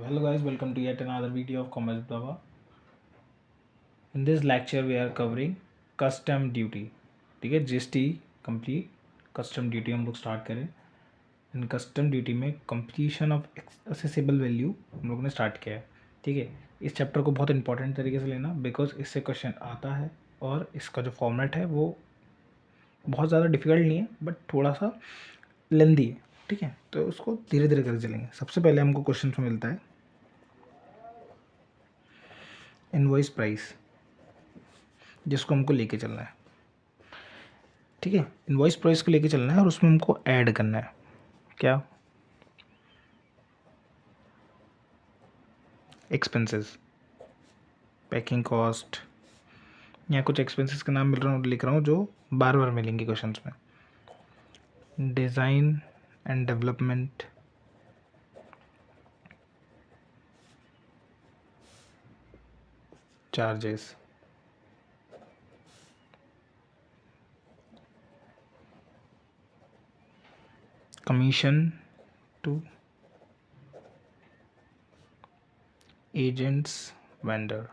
Hello guys, welcome to yet another video of Commerce Baba. In this lecture we are covering custom duty. ठीक है, GST complete, custom duty हम लोग start करें. इन custom duty में completion of accessible value हम लोगों ने start किया है. ठीक है, इस चैप्टर को बहुत इंपॉर्टेंट तरीके से लेना बिकॉज इससे क्वेश्चन आता है और इसका जो फॉर्मेट है वो बहुत ज़्यादा डिफिकल्ट नहीं है बट थोड़ा सा लेंदी है. ठीक है, तो उसको धीरे धीरे कर चलेंगे. सबसे पहले हमको क्वेश्चन में मिलता है इनवॉइस प्राइस, जिसको हमको लेके चलना है. ठीक है, इनवॉइस प्राइस को लेके चलना है और उसमें हमको ऐड करना है क्या, एक्सपेंसेस, पैकिंग कॉस्ट या कुछ एक्सपेंसेस का नाम मिल रहा हूँ लिख रहा हूँ जो बार बार मिलेंगे क्वेश्चंस में. Design and development, charges, commission to agents, vendor,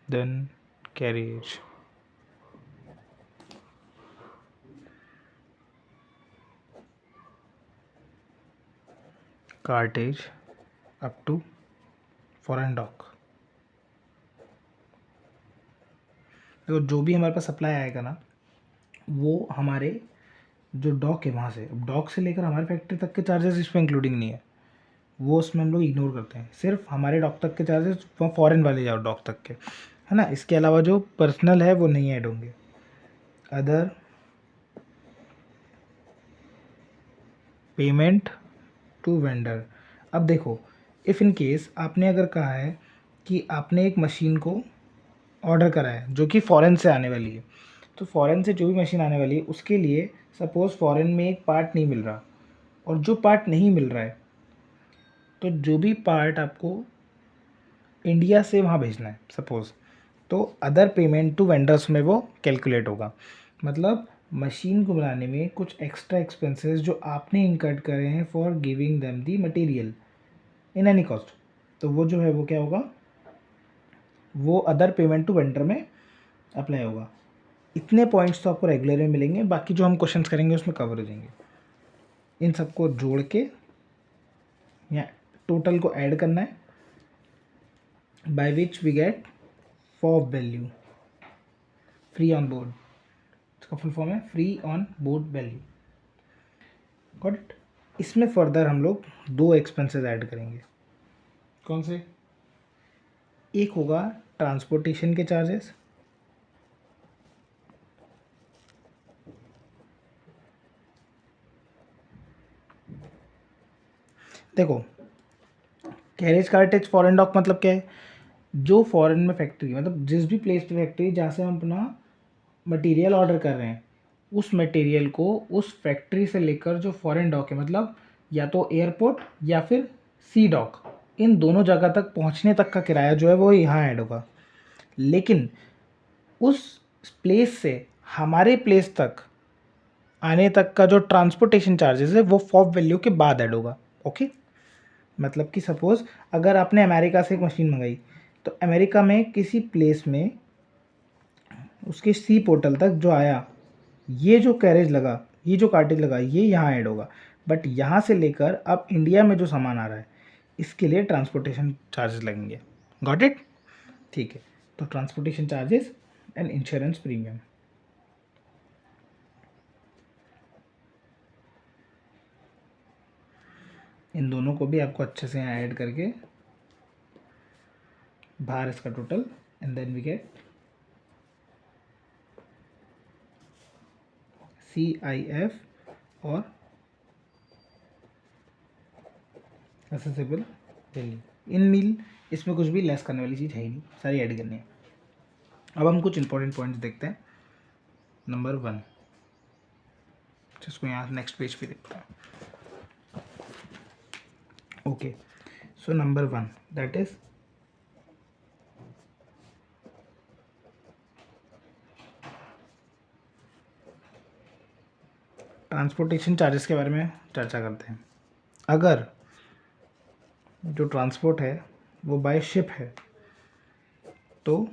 then carriage, cartage up to foreign dock. देखो जो भी हमारे पास सप्लाई आएगा ना वो हमारे जो डॉक है वहाँ से, डॉक से लेकर हमारे फैक्ट्री तक के चार्जेस इसमें इंक्लूडिंग नहीं है, वो उसमें हम लोग इग्नोर करते हैं. सिर्फ हमारे डॉक तक के चार्जेस फॉरेन वाले जाओ डॉक तक के, है ना. इसके अलावा जो पर्सनल है वो नहीं ऐड होंगे. Other payment to vendor. अब देखो, इफ़ इन केस आपने अगर कहा है कि आपने एक मशीन को ऑर्डर करा है जो कि फ़ॉरेन से आने वाली है, तो फ़ॉरेन से जो भी मशीन आने वाली है उसके लिए सपोज़ फ़ॉरेन में एक पार्ट नहीं मिल रहा, और जो पार्ट नहीं मिल रहा है तो जो भी पार्ट आपको इंडिया से वहाँ भेजना है सपोज़, तो अदर पेमेंट टू वेंडर्स में वो कैलकुलेट होगा. मतलब मशीन को बनाने में कुछ एक्स्ट्रा एक्सपेंसेस जो आपने इनकर्ड करे हैं for giving them the material in any cost, तो वो जो है वो क्या होगा, वो अदर पेमेंट टू वेंडर में अप्लाई होगा. इतने पॉइंट्स तो आपको रेगुलर में मिलेंगे, बाकी जो हम क्वेश्चंस करेंगे उसमें कवर हो जाएंगे. इन सबको जोड़ के या टोटल को ऐड करना है, by which we get FOB value, free on board. इसका फुल फॉर्म है free on board value. Got it. इसमें फर्दर हम लोग दो एक्सपेंसेस ऐड करेंगे. कौन से? एक होगा ट्रांसपोर्टेशन के चार्जेस, देखो कैरेज कार्टेज फॉरेन डॉक मतलब क्या है, जो फॉरेन में फैक्ट्री, मतलब जिस भी प्लेस पे फैक्ट्री जहाँ से हम अपना मटेरियल ऑर्डर कर रहे हैं उस मटेरियल को उस फैक्ट्री से लेकर जो फॉरेन डॉक है, मतलब या तो एयरपोर्ट या फिर सी डॉक, इन दोनों जगह तक पहुँचने तक का किराया जो है वो यहाँ ऐड होगा. लेकिन उस प्लेस से हमारे प्लेस तक आने तक का जो ट्रांसपोर्टेशन चार्जेस है वो फॉब वैल्यू के बाद ऐड होगा. ओके, मतलब कि सपोज़ अगर आपने अमेरिका से एक मशीन मंगाई तो अमेरिका में किसी प्लेस में उसके सी पोर्टल तक जो आया, ये जो कैरेज लगा, ये जो कार्टेज लगा, ये यहाँ ऐड होगा. बट यहाँ से लेकर अब इंडिया में जो सामान आ रहा है इसके लिए ट्रांसपोर्टेशन चार्जेस लगेंगे. Got it. ठीक है, तो transportation charges and insurance premium, इन दोनों को भी आपको अच्छे से यहाँ ऐड करके बाहर इसका total, and then we get CIF और असेसेबल वैल्यू. इन मील इसमें कुछ भी लेस करने वाली चीज़ है ही नहीं, सारी ऐड करनी है. अब हम कुछ इंपॉर्टेंट पॉइंट्स देखते हैं. नंबर 1, जिसको यहाँ नेक्स्ट पेज पे देखते हैं. Okay, so number 1 that is transportation charges के बारे में चर्चा करते हैं। अगर जो ट्रांसपोर्ट है वो बाय शिप है तो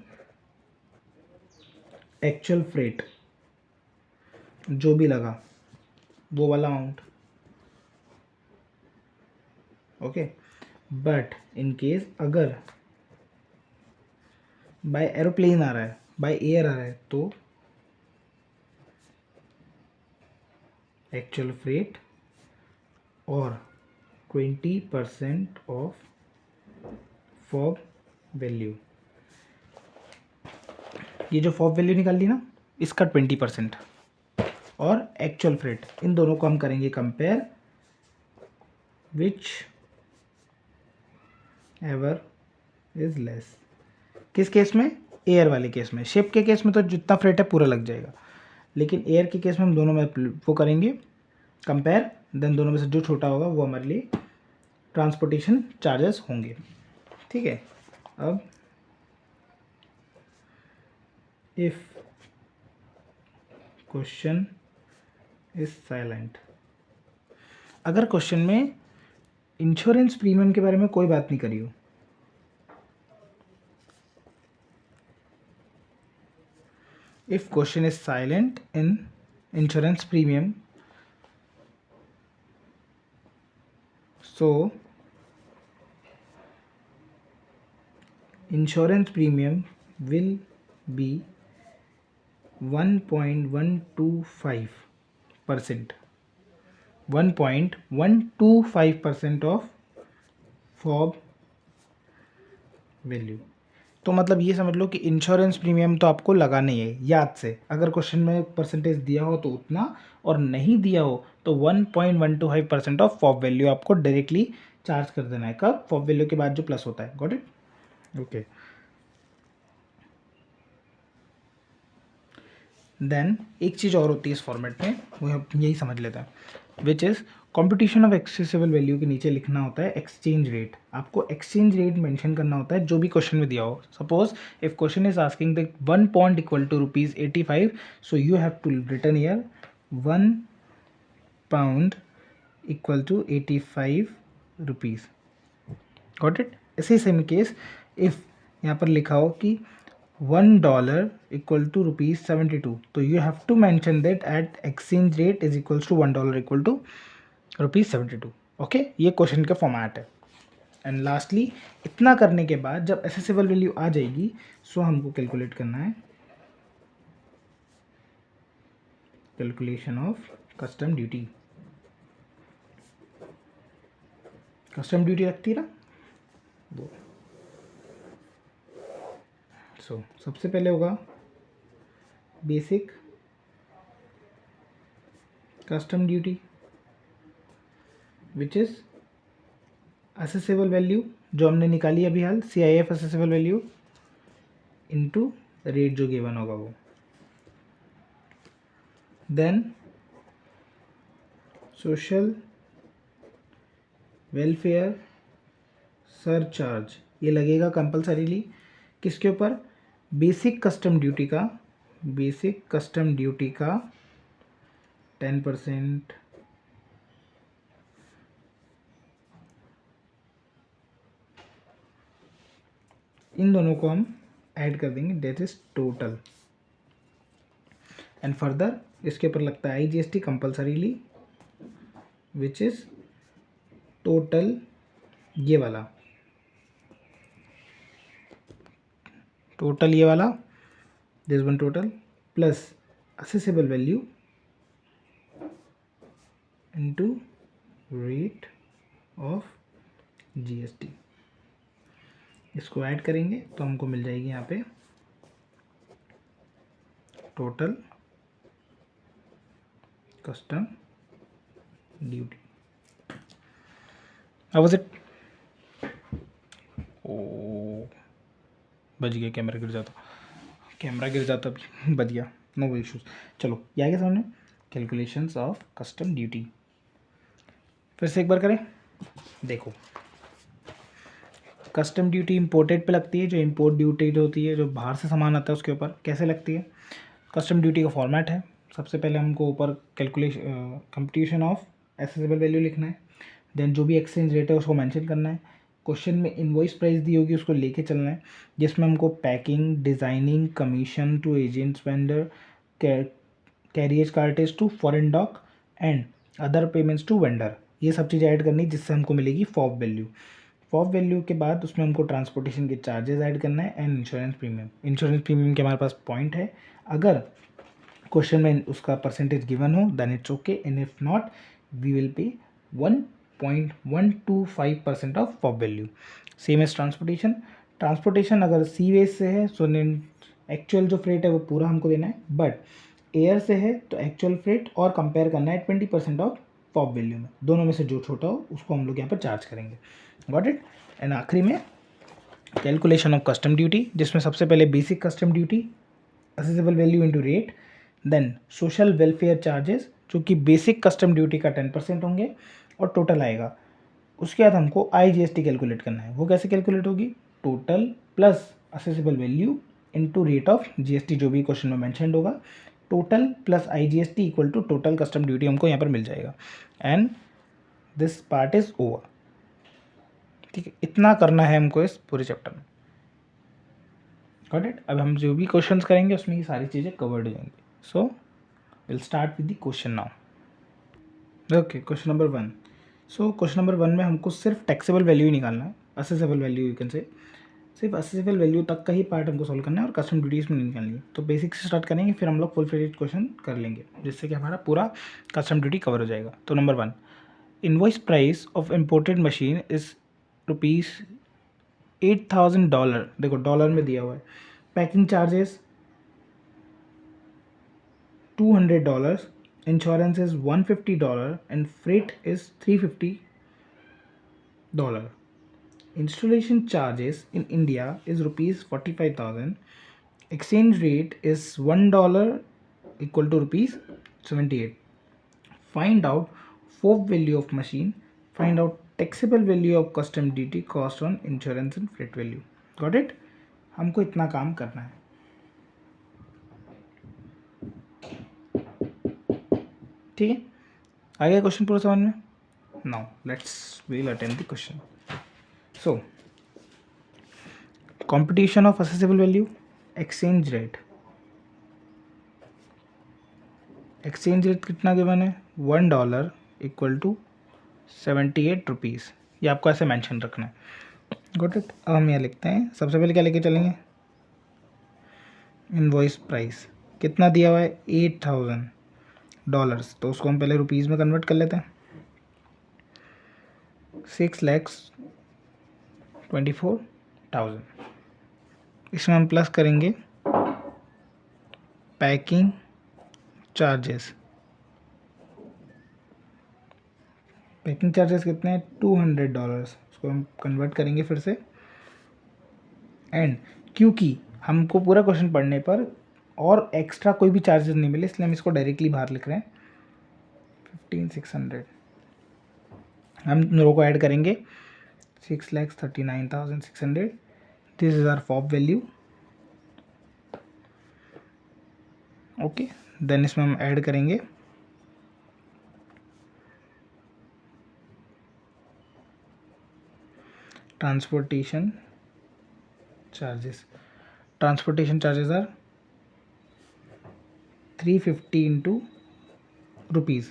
एक्चुअल फ्रेट जो भी लगा वो वाला amount, okay. But in case अगर बाय एरोप्लेन आ रहा है, बाय एयर आ रहा है, तो एक्चुअल फ्रेट और 20% ऑफ फॉब वैल्यू। ये जो फॉब वैल्यू निकाल ली ना, इसका 20% और एक्चुअल फ्रेट, इन दोनों को हम करेंगे compare, which ever is less. किस केस में? एयर वाले केस में। शिप के केस में तो जितना फ्रेट है पूरा लग जाएगा, लेकिन एयर के केस में हम दोनों में वो करेंगे कंपेयर, देन दोनों में से जो छोटा होगा वो हमारे लिए ट्रांसपोर्टेशन चार्जेस होंगे, ठीक है। अब इफ क्वेश्चन इज साइलेंट, अगर क्वेश्चन में इंश्योरेंस प्रीमियम के बारे में कोई बात नहीं करी हो, if question is silent in insurance premium, so insurance premium will be 1.125%, 1.125% of FOB value. तो मतलब ये समझ लो कि इंश्योरेंस प्रीमियम तो आपको लगाना ही है याद से। अगर क्वेश्चन में परसेंटेज दिया हो तो उतना, और नहीं दिया हो तो 1.125% ऑफ फॉब वैल्यू आपको डायरेक्टली चार्ज कर देना है। कब? फॉब वैल्यू के बाद जो प्लस होता है। Got it? ओके। देन एक चीज़ और होती है इस फॉर्मेट में, वो हम यही समझ लेते हैं, which is competition of accessible value के नीचे लिखना होता है एक्सचेंज रेट। आपको एक्सचेंज रेट मेंशन करना होता है जो भी क्वेश्चन में दिया हो। Suppose if question is asking the 1 point equal to ₹85, so you have to return here 1 pound equal to 85 rupees. Got it? ऐसे सेम केस इफ यहाँ पर लिखा हो कि $1 इक्वल टू ₹72, तो you have to mention that at exchange rate is equals to $1 equal to ₹72। Okay, ये question का format है। एंड लास्टली इतना करने के बाद जब एसेसिबल वैल्यू आ जाएगी, सो हमको कैलकुलेट करना है calculation of custom duty. Custom duty लगती है ना वो। सो सबसे पहले होगा basic custom duty which is accessible value जो हमने निकाली अभी हाल, CIF accessible value into rate जो गिवन होगा वो। देन सोशल वेलफेयर सरचार्ज, ये लगेगा कंपलसरीली किसके ऊपर? बेसिक कस्टम ड्यूटी का, बेसिक कस्टम ड्यूटी का 10%। इन दोनों को हम ऐड कर देंगे, that is total. And further इसके ऊपर लगता है IGST compulsorily, which is total, ये वाला टोटल, ये वाला this one total plus assessable value into rate of GST। इसको ऐड करेंगे तो हमको मिल जाएगी यहाँ पे total custom duty. How was it? ओ बच गया, कैमरा गिर जाता भी बच गया, नो इश्यूज। चलो ये आ गया सामने कैलकुलेशंस ऑफ कस्टम ड्यूटी। फिर से एक बार करें, देखो कस्टम ड्यूटी इंपोर्टेड पे लगती है, जो इंपोर्ट ड्यूटी होती है, जो बाहर से सामान आता है उसके ऊपर कैसे लगती है। कस्टम ड्यूटी का फॉर्मेट है सबसे पहले हमको ऊपर calculation computation of accessible value लिखना है, देन जो भी एक्सचेंज रेट है उसको मेंशन करना है, क्वेश्चन में इनवॉइस प्राइस दी होगी उसको लेके चलना है, जिसमें हमको packing, designing, commission to agents vendor, carriage cartage to foreign dock and other payments to vendor, ये सब चीज़ें ऐड करनी, जिससे हमको मिलेगी फॉब वैल्यू। फॉब वैल्यू के बाद उसमें हमको ट्रांसपोर्टेशन के चार्जेस ऐड करना है and insurance premium. Insurance premium के हमारे पास पॉइंट है, अगर क्वेश्चन में उसका परसेंटेज गिवन हो then it's okay, and if not we will pay 1.125% of FOB value. Same as transportation. Transportation अगर सी वेज से है सो एक्चुअल जो फ्रेट है वो पूरा हमको देना है, बट एयर से है तो एक्चुअल फ्रेट और कंपेयर करना है 20% ऑफ फॉब वैल्यू में, दोनों में से जो छोटा हो उसको हम लोग यहाँ पर चार्ज करेंगे। Got it. एंड आखिरी में कैलकुलेशन ऑफ कस्टम ड्यूटी, जिसमें सबसे पहले basic custom duty assessable value into rate, then social welfare charges जो कि बेसिक कस्टम ड्यूटी का 10% होंगे और टोटल आएगा। उसके बाद हमको IGST कैलकुलेट करना है। वो कैसे कैलकुलेट होगी? Total plus assessable value into rate of GST, जो भी क्वेश्चन में मेंशन होगा, total plus IGST equal to total custom duty हमको यहाँ पर मिल जाएगा। And this part is over. ठीक है, इतना करना है हमको इस पूरे चैप्टर में। Got it. अब हम जो भी क्वेश्चंस करेंगे उसमें ये सारी चीज़ें कवर्ड हो जाएंगी। So will start with the question now. Okay, question number 1। So question number 1 में हमको सिर्फ टैक्सेबल वैल्यू ही निकालना है, accessible value you can say, सिर्फ असेसेबल वैल्यू तक का ही पार्ट हमको सॉल्व करना है और कस्टम ड्यूटीज़ में नहीं निकालनी है। तो बेसिक से स्टार्ट करेंगे, फिर हम लोग फुल फ्लेजेड क्वेश्चन कर लेंगे, जिससे कि हमारा पूरा कस्टम ड्यूटी कवर हो जाएगा। तो number 1, invoice price of imported machine is $8,000। देखो डॉलर में दिया हुआ है। Packing charges $200, insurance is $150 and freight is $350। Installation charges in India is rupees 45,000. Exchange rate is $1 equal to rupees 78. Find out FOB value of machine. Find out taxable value of custom duty, cost on insurance and freight value. Got it? हमको इतना काम करना है। ठीक है, आ गया question पूरा समझ में? Now let's we'll attend the question. So, computation of assessable value, exchange rate. Exchange rate कितना गिवन है? $1 इक्वल टू 78 रुपीज़। ये आपको ऐसे मेंशन रखना है। Got it. अब हम यहाँ लिखते हैं, सबसे पहले क्या लेके चलेंगे? इनवॉइस प्राइस कितना दिया हुआ है? $8,000, तो उसको हम पहले रुपीज़ में कन्वर्ट कर लेते हैं। 6,24,000। इसमें हम प्लस करेंगे पैकिंग चार्जेस। पैकिंग चार्जेस कितने हैं? $200, उसको हम कन्वर्ट करेंगे फिर से। एंड क्योंकि हमको पूरा क्वेश्चन पढ़ने पर और एक्स्ट्रा कोई भी चार्जेस नहीं मिले, इसलिए हम इसको डायरेक्टली बाहर लिख रहे हैं। 15,600 हम लोगों को ऐड करेंगे 6,39,600। This is our FOB value. Okay, then इसमें हम ऐड करेंगे transportation charges. Transportation charges are 350 into rupees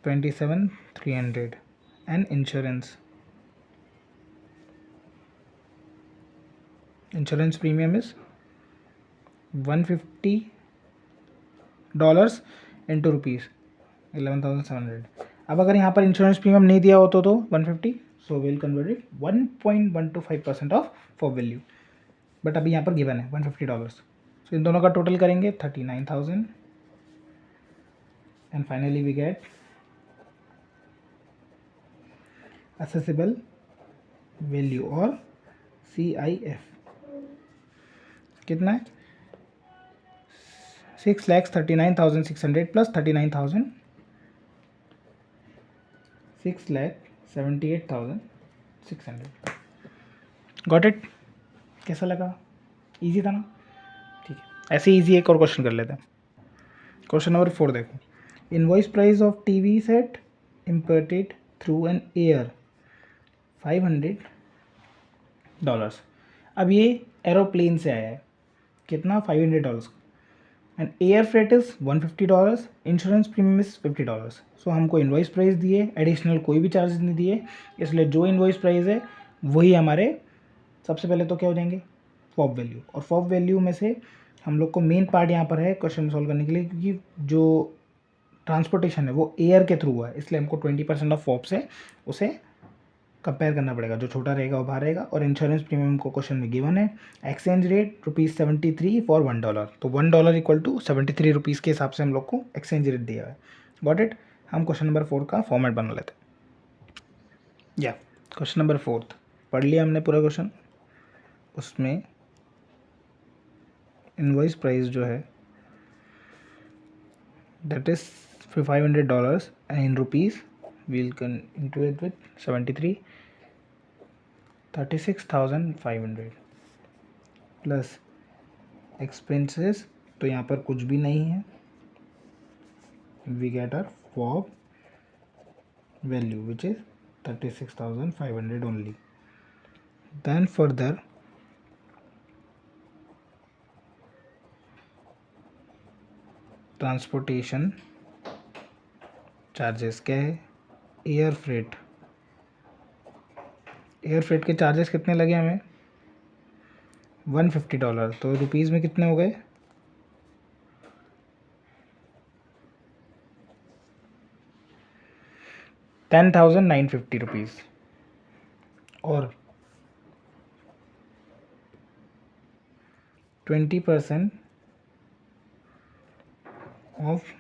27,300 and insurance premium is $150 into rupees 11,700। अब अगर यहाँ पर इंश्योरेंस प्रीमियम नहीं दिया होता तो 150, so will convert it 1.125% of FOB value, but अभी यहाँ पर गिवन है $150। सो इन दोनों का टोटल करेंगे 39,000 and finally we get assessable value और CIF कितना है? 6,39,600 प्लस 39,000, 6,78,600। Got it? कैसा लगा? इजी था ना? ठीक है, ऐसे इजी एक और क्वेश्चन कर लेते हैं। क्वेश्चन नंबर 4 देखो, invoice price of TV set imported through an air $500। अब ये एरोप्लेन से आया है, कितना, $500 and air freight is $150, insurance premium is $50। सो हमको इनवॉइस प्राइस दिए, एडिशनल कोई भी चार्ज नहीं दिए, इसलिए जो इनवॉइस प्राइस है वही हमारे सबसे पहले तो क्या हो जाएंगे, फॉप वैल्यू। और फॉप वैल्यू में से हम लोग को मेन पार्ट यहाँ पर है क्वेश्चन सॉल्व करने के लिए, क्योंकि जो ट्रांसपोर्टेशन है वो एयर के थ्रू है, इसलिए हमको 20% ऑफ फॉप से उसे कंपेयर करना पड़ेगा, जो छोटा रहेगा वो बाहर रहेगा। और इंश्योरेंस प्रीमियम को क्वेश्चन में गिवन है, एक्सचेंज रेट ₹73 फॉर $1, तो $1 इक्वल टू 73 रुपीज़ के हिसाब से हम लोग को एक्सचेंज रेट दिया है। Got it. हम क्वेश्चन नंबर 4 का फॉर्मेट बना लेते हैं। या क्वेश्चन नंबर 4 पढ़ लिया हमने पूरा क्वेश्चन, उसमें इनवॉइस प्राइस जो है that is $500 and in rupees we'll into it with 36,500 plus expenses, तो यहाँ पर कुछ भी नहीं है, we get our FOB value which is 36,500 only. Then further transportation charges क्या है, एयर फ्रेट के चार्जेस कितने लगे हमें, $150, तो रुपीज़ में कितने हो गए, 10,950 रुपीज़। और 20% ऑफ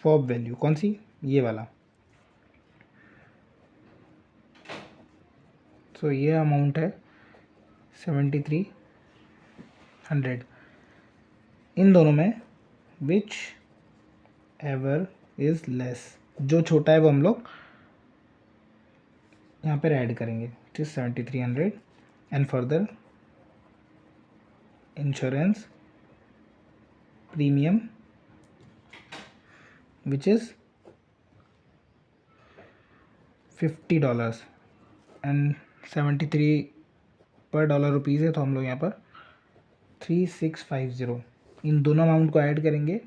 फॉप वैल्यू, कौन सी, ये वाला। तो ये अमाउंट है 7,300। इन दोनों में विच एवर इज़ लेस, जो छोटा है वो हम लोग यहाँ पर ऐड करेंगे, which is 7,300 and further insurance premium which is $50 and 73 पर डॉलर रुपीज़ है, तो हम लोग यहाँ पर 3650, इन दोनों अमाउंट को ऐड करेंगे,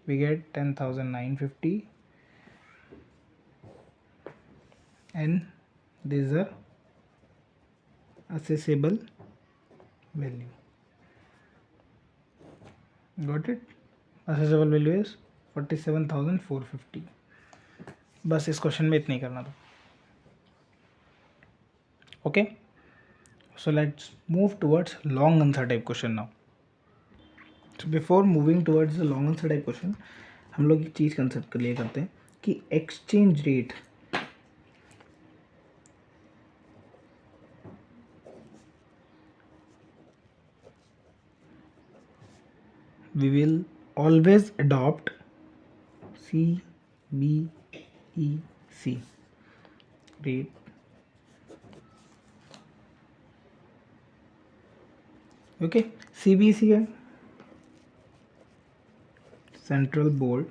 we get 10,950 and this are assessable value. Got it. Assessable value is 47,450। बस इस क्वेश्चन में इतना ही करना था। Okay, so let's move towards long answer type question now. So before moving towards the long answer type question, हम लोग एक चीज़ कंसेप्ट कर लिए करते हैं कि exchange rate we will always adopt CBEC rate okay. CBEC है central board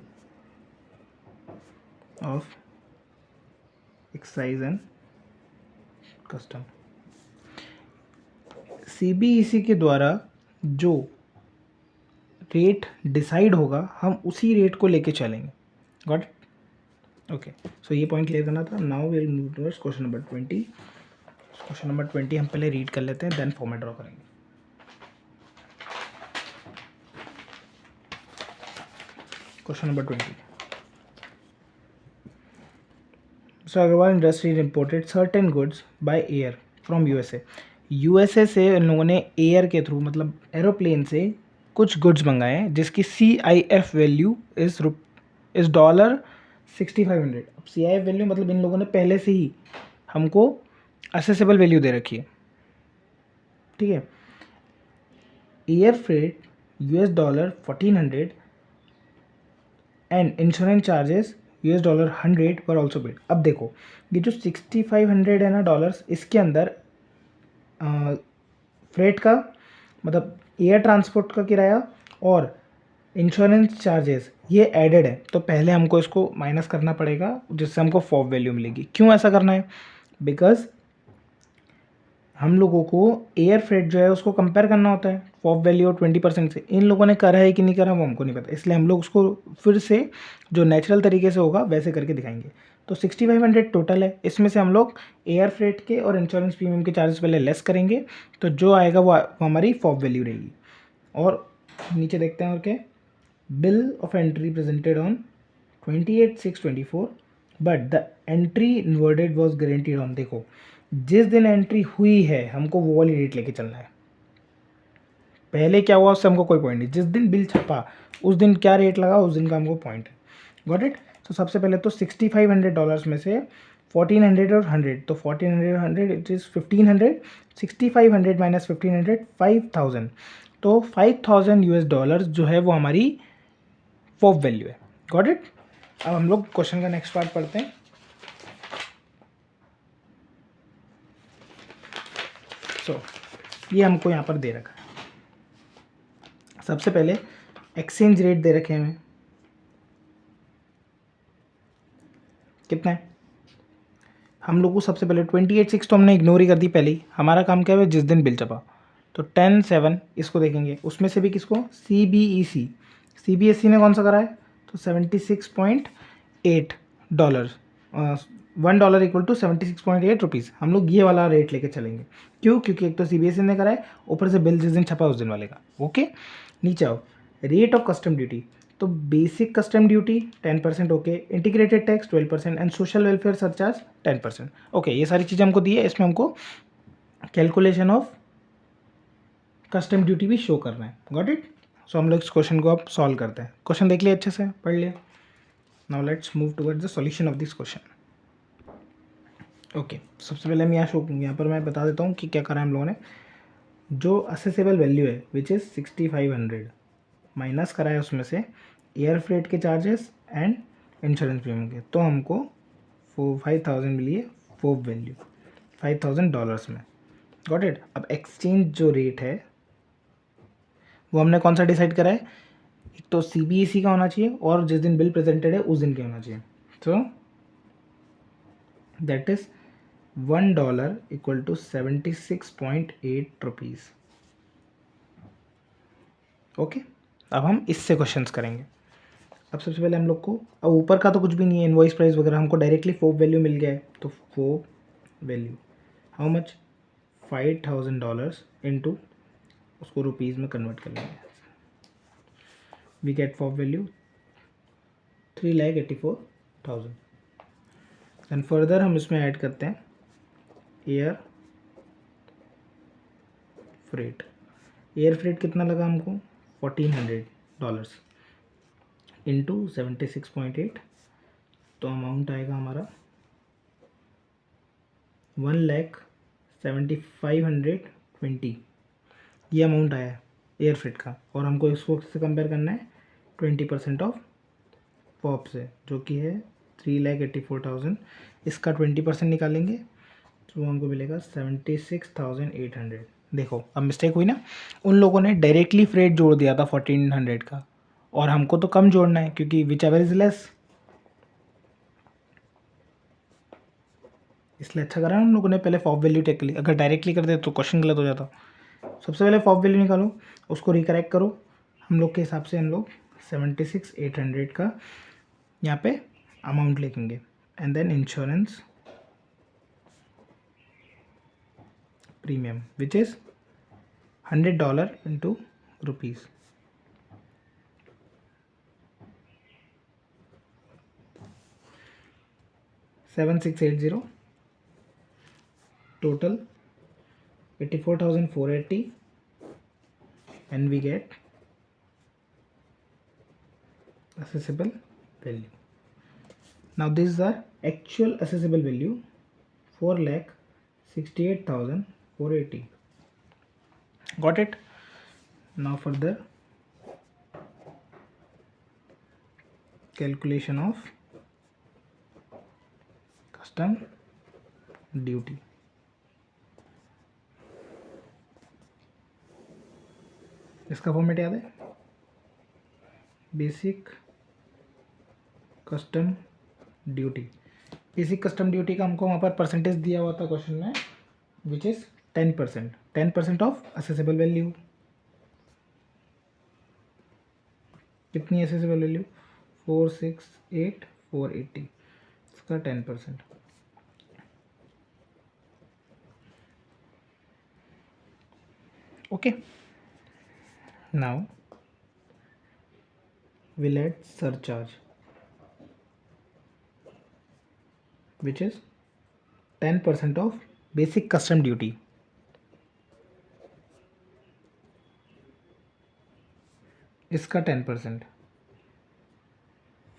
of excise and custom. CBEC के द्वारा जो रेट डिसाइड होगा हम उसी रेट को लेके चलेंगे। गॉट ओके, सो ये पॉइंट क्लियर करना था। Now we will move towards question number 20। Question number 20 हम पहले रीड कर लेते हैं, देन फॉर्मेट ड्रॉ करेंगे। Question number 20। So Agrawal industries imported certain goods by air from USA से इन लोगों ने एयर के थ्रू, मतलब एरोप्लेन से कुछ गुड्स मंगाए हैं जिसकी CIF वैल्यू इज़ $6,500। अब CIF वैल्यू मतलब इन लोगों ने पहले से ही हमको असेसेबल वैल्यू दे रखी है, ठीक है। Air freight $1400 and insurance charges $100 पर ऑल्सो पेड। अब देखो ये जो 6,500 है ना डॉलर्स, इसके अंदर फ्रेट का मतलब एयर ट्रांसपोर्ट का किराया और इंश्योरेंस चार्जेस ये एडेड है, तो पहले हमको इसको माइनस करना पड़ेगा जिससे हमको फॉप वैल्यू मिलेगी। क्यों ऐसा करना है? बिकॉज हम लोगों को एयर फ्रेट जो है उसको कंपेयर करना होता है फॉप वैल्यू और 20% से। इन लोगों ने करा है कि नहीं करा वो हमको नहीं पता, इसलिए हम लोग उसको फिर से जो नेचुरल तरीके से होगा वैसे करके दिखाएंगे। तो 6500 टोटल है, इसमें से हम लोग एयर फ्रेट के और इंश्योरेंस प्रीमियम के चार्जेस पहले लेस करेंगे, तो जो आएगा वो हमारी फॉप वैल्यू रहेगी। और नीचे देखते हैं और क्या, bill of entry presented on 28/6/24 but the entry inverted was guaranteed on. देखो जिस दिन एंट्री हुई है हमको वो वाली डेट लेके चलना है, पहले क्या हुआ उससे हमको कोई पॉइंट नहीं, जिस दिन बिल छपा उस दिन क्या रेट लगा उस दिन का हमको पॉइंट है। Got it? तो सबसे पहले तो $6500 में से 1400 और 100, तो 1400 और 100 इट इज़ 1500, 6500 माइनस 1500 5000, तो $5000 जो है वो हमारी फॉप वैल्यू है। Got it? अब हम लोग क्वेश्चन का नेक्स्ट पार्ट पढ़ते हैं। सो ये हमको यहाँ पर दे रखा है, सबसे पहले एक्सचेंज रेट दे रखे हैं कितना है हम लोग को। सबसे पहले 28/6 तो हमने इग्नोर ही कर दी पहले ही, हमारा काम क्या है जिस दिन बिल छपा, तो 10/7 इसको देखेंगे, उसमें से भी किसको, CBEC ने कौन सा करा है, तो $76.8, $1 इक्वल टू 76.8 रुपीज़। हम लोग ये वाला रेट लेके चलेंगे। क्यों? क्योंकि एक तो CBSE ने करा है, ऊपर से बिल जिस दिन छपा उस दिन वाले का। ओके, नीचे आओ, रेट ऑफ कस्टम ड्यूटी, तो basic custom duty 10%, okay, integrated tax 12% and social welfare surcharge 10%। Okay, ये सारी चीज़ें हमको दी है, इसमें हमको कैलकुलेशन ऑफ कस्टम ड्यूटी भी शो करना है। Got it? सो हम लोग इस क्वेश्चन को अब सॉल्व करते हैं। क्वेश्चन देख लिया अच्छे से, पढ़ लिया। Now let's move towards the solution of this question. Okay, सबसे पहले हम यहाँ पर मैं बता देता हूँ कि क्या करा है हम लोगों ने। जो असेसेबल वैल्यू है विच इज़ 6500 माइनस करा है उसमें से एयर फ्रेट के चार्जेस एंड इंश्योरेंस प्रीमियम के, तो हमको 5000 मिली है फोप वैल्यू $5000 में। Got it? अब एक्सचेंज जो रेट है वो हमने कौन सा डिसाइड करा है, एक तो CBEC का होना चाहिए और जिस दिन बिल प्रेजेंटेड है उस दिन का होना चाहिए। तो that is $1 equal to 76.8 rupees. Okay, अब हम इससे क्वेश्चंस करेंगे। अब सबसे पहले हम लोग को, अब ऊपर का तो कुछ भी नहीं है, इनवॉइस प्राइस वगैरह, हमको डायरेक्टली फोप वैल्यू मिल गया है, तो FOB value how much, $5000 into, उसको रुपीज़ में कन्वर्ट कर लेंगे, we get FOB value 3,84,000। And further हम इसमें ऐड करते हैं एयर फ्रेट। एयर फ्रेट कितना लगा हमको, $1400 इंटू 76.8, तो अमाउंट आएगा हमारा 1,75,120। ये अमाउंट आया है एयर फ्रेट का, और हमको इसको से कंपेयर करना है 20% ऑफ पॉप से, जो कि है 3,84,000। इसका 20% निकालेंगे तो हमको मिलेगा 76,800। देखो अब मिस्टेक हुई ना, उन लोगों ने डायरेक्टली फ्रेट जोड़ दिया था 1400 का, और हमको तो कम जोड़ना है क्योंकि विच एवर इज लेस, इसलिए अच्छा करा हम लोगों ने पहले फॉप वैल्यू टेक ली। अगर डायरेक्टली कर दे तो क्वेश्चन गलत हो जाता। सबसे पहले फॉप वैल्यू निकालो, उसको रिकरेक्ट करो, हम लोग के हिसाब से हम लोग 76,800 का यहाँ पे अमाउंट लिखेंगे, and then insurance premium which is $100 into rupees, 7680, total 84,480, and we get accessible value. Now this is our actual accessible value, 4,68,480. Got it? Now further calculation of custom duty. इसका फॉर्मेट याद है, basic custom duty. Basic custom duty का हमको वहाँ पर percentage दिया हुआ था क्वेश्चन में, which is 10%। 10% of accessible value. कितनी असेसेबल वैल्यू? 468,480, इसका 10%। Okay, now we'll add surcharge, which is 10% of basic custom duty. इसका 10%,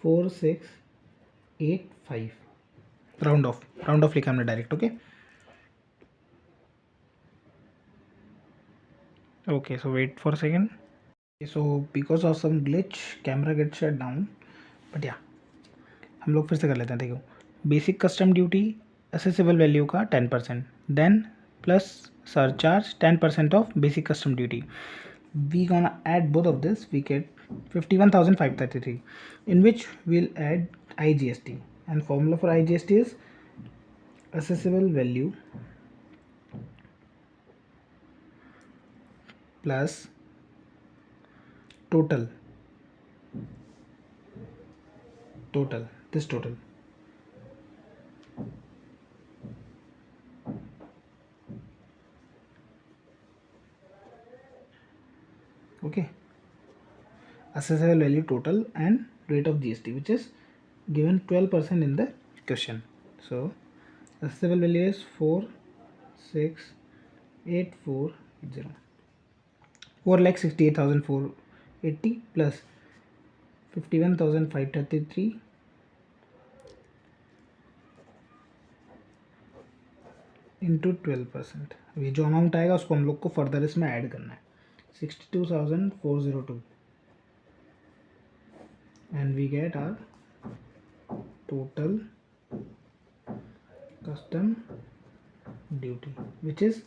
4685, राउंड ऑफ लिखा हमने direct. Okay, so wait for second. So because of some glitch camera get shut down, but yeah हम लोग फिर से कर लेते हैं। देखो, basic custom duty assessable value का 10%, then plus surcharge 10% of basic custom duty. We gonna add both of this, we get 51,533, in which we'll add IGST, and formula for IGST is accessible value plus total, this total. Okay, accessible value total and rate of GST, which is given 12% in the question. So accessible value is 468,480, 4,68,480 plus 51,533 into 12%। ये जो amount आएगा उसको हम लोग को further इसमें add करना है, 62,402, and we get are total custom duty, which is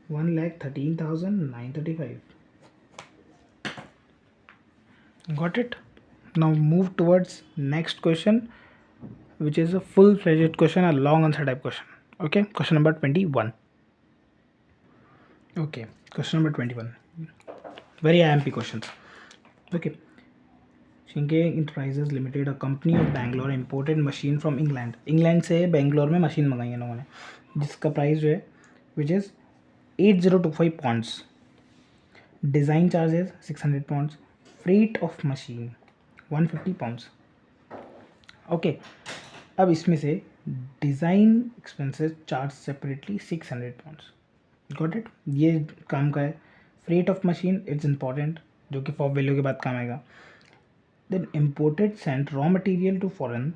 1,13,935. Got it? Now move towards next question, which is a full-fledged question, a long answer type question. Okay, question number 21. Okay, question number 21. Very IMP questions. Okay. Shinke Enterprises Limited, a company of Bangalore, imported machine from England. England से बेंगलोर में machine मंगाई है लोगों ने, जिसका price जो है which is 8025 pounds, design charges 600 pounds, freight of machine 150 pounds. Okay, अब इसमें से design expenses charge separately 600 pounds. Got it? ये काम का है। Freight of machine it's important, जो कि फॉर वैल्यू के बाद काम आएगा। Then imported sent raw material to foreign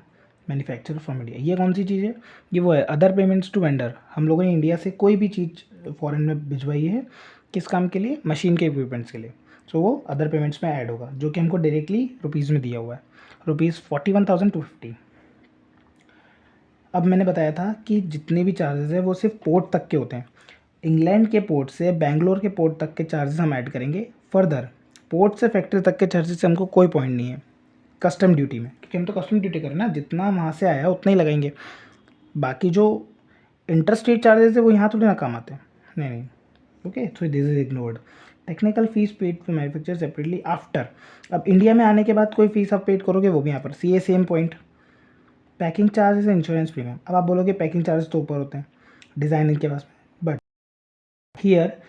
manufacture from India. ये कौन सी चीज़ है? ये वो है अदर पेमेंट्स टू वेंडर। हम लोगों ने इंडिया से कोई भी चीज़ फॉरेन में भिजवाई है, किस काम के लिए? मशीन के इक्विपमेंट्स के लिए। सो वो अदर पेमेंट्स में ऐड होगा, जो कि हमको डायरेक्टली रुपीज़ में दिया हुआ है, ₹41,250। अब मैंने बताया था कि जितने भी चार्जेस है वो सिर्फ पोर्ट तक के होते हैं। इंग्लैंड के पोर्ट से बेंगलोर के पोर्ट तक के चार्जेस हम ऐड करेंगे। फर्दर पोर्ट से फैक्ट्री तक के चार्जेस से हमको कोई पॉइंट नहीं है कस्टम ड्यूटी में, क्योंकि हम तो कस्टम ड्यूटी करें ना, जितना वहाँ से आया उतना ही लगाएंगे। बाकी जो इंटरस्टेट चार्जेस है वो यहाँ थोड़ी ना काम आते हैं। नहीं। Okay, so this is ignored. Technical fees paid for manufacture separately after. अब इंडिया में आने के बाद कोई फीस आप पेड करोगे वो भी यहाँ पर see same point. Packing charges, insurance premium. अब आप बोलोगे पैकिंग चार्जेस तो ऊपर होते हैं डिज़ाइनिंग के पास में, but here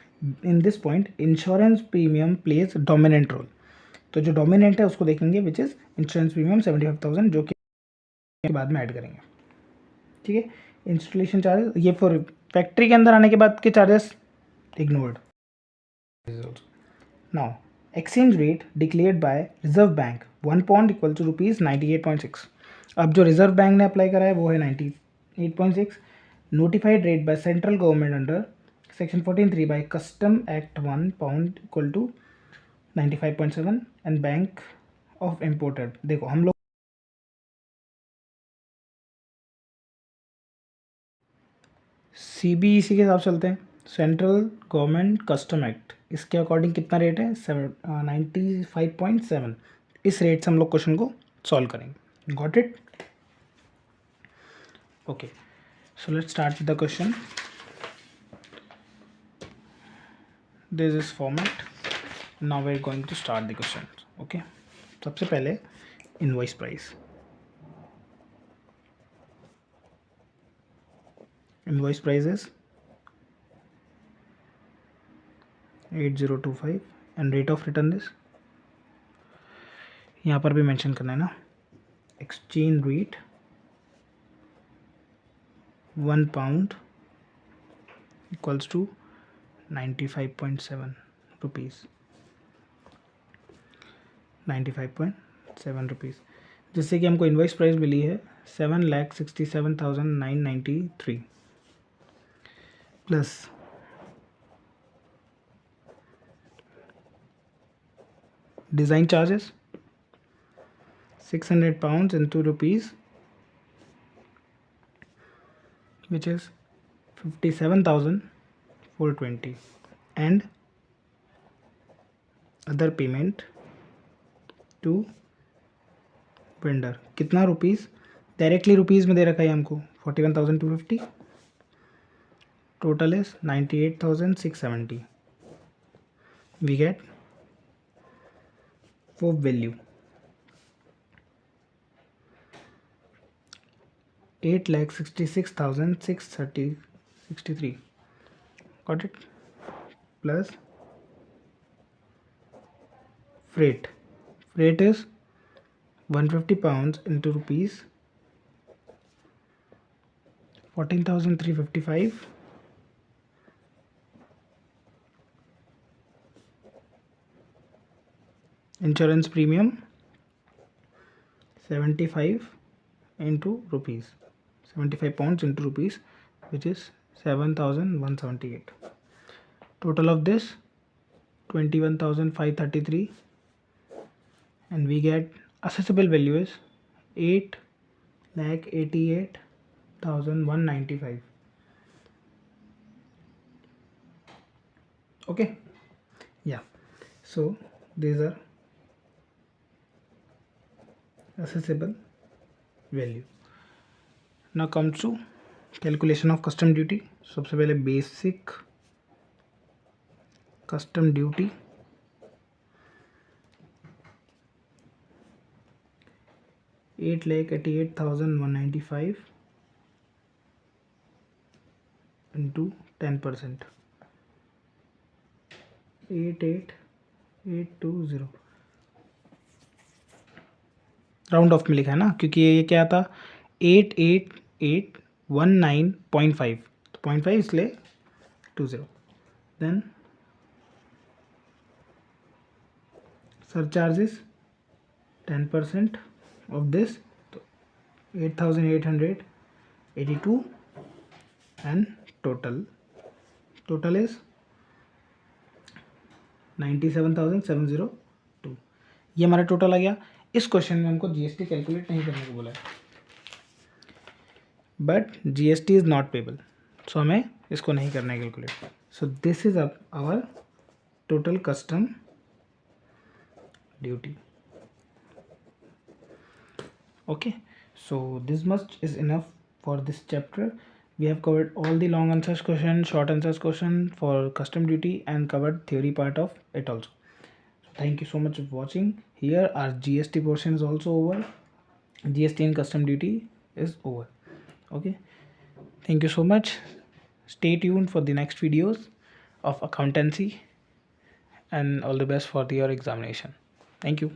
in this point insurance premium plays dominant role. तो जो डोमिनेंट है उसको देखेंगे, विच इज़ इंश्योरेंस प्रीमियम 75,000, जो कि बाद में ऐड करेंगे। ठीक है, इंस्टॉलेशन चार्जेस ये फॉर फैक्ट्री के अंदर आने के बाद के charges ignored. Now exchange rate declared by Reserve Bank 1 pound equal to ₹98.6। अब जो रिजर्व बैंक ने अप्लाई करा है वो है 98.6। Notified rate by central government under section 14(3) by custom act 1 pound equal to 95.7 and bank of imported. देखो हम लोग CBEC के हिसाब से चलते हैं, सेंट्रल गवर्नमेंट कस्टम एक्ट। इसके अकॉर्डिंग कितना रेट है 95.7। इस रेट से हम लोग क्वेश्चन को सॉल्व करेंगे। Got it? Okay, so let's start with the question. This is format, now we are going to start the question. Okay, सबसे पहले invoice price. Invoice price is 8025 and rate of return is, यहाँ पर भी mention करना है ना, exchange rate 1 pound equals to 95.7 rupees, 95.7 rupees, जिससे कि हमको इनवॉइस प्राइस मिली है 7,67,993 plus design charges 600 pounds into rupees, which is 57,420, and other payment to vendor कितना रुपीज़, डायरेक्टली रुपीज़ में दे रखा है हमको 41,250, total is 98,670। We get for value 8,66,663, got it? Plus freight is 150 pounds into rupees 14,355, insurance premium 75 into rupees, 75 pounds into rupees, which is 7,178. Total of this 21,533, and we get accessible value is 8,88,195. Okay, yeah, so these are accessible value. Now comes to calculation of custom duty. सबसे पहले basic custom duty, $8,88,195 into 10%, 88,820, round of में लिखा है ना, क्योंकि ये क्या था 88,819.5, तो 0.5 इसलिए 20। देन सरचार्जेस 10% ऑफ दिस, तो 8,882, एंड टोटल इज 97,702। ये हमारा टोटल आ गया। इस क्वेश्चन में हमको जीएसटी कैलकुलेट नहीं करने को बोला है, but GST is not payable, so हमें इसको नहीं करना है calculate. So this is our total custom duty. Okay, so this much is enough for this chapter. We have covered all the long answers question, short answers question for custom duty, and covered theory part of it also. So thank you so much for watching. Here our GST portion is also over. GST and custom duty is over. Okay, thank you so much. Stay tuned for the next videos of accountancy, and all the best for your examination. Thank you.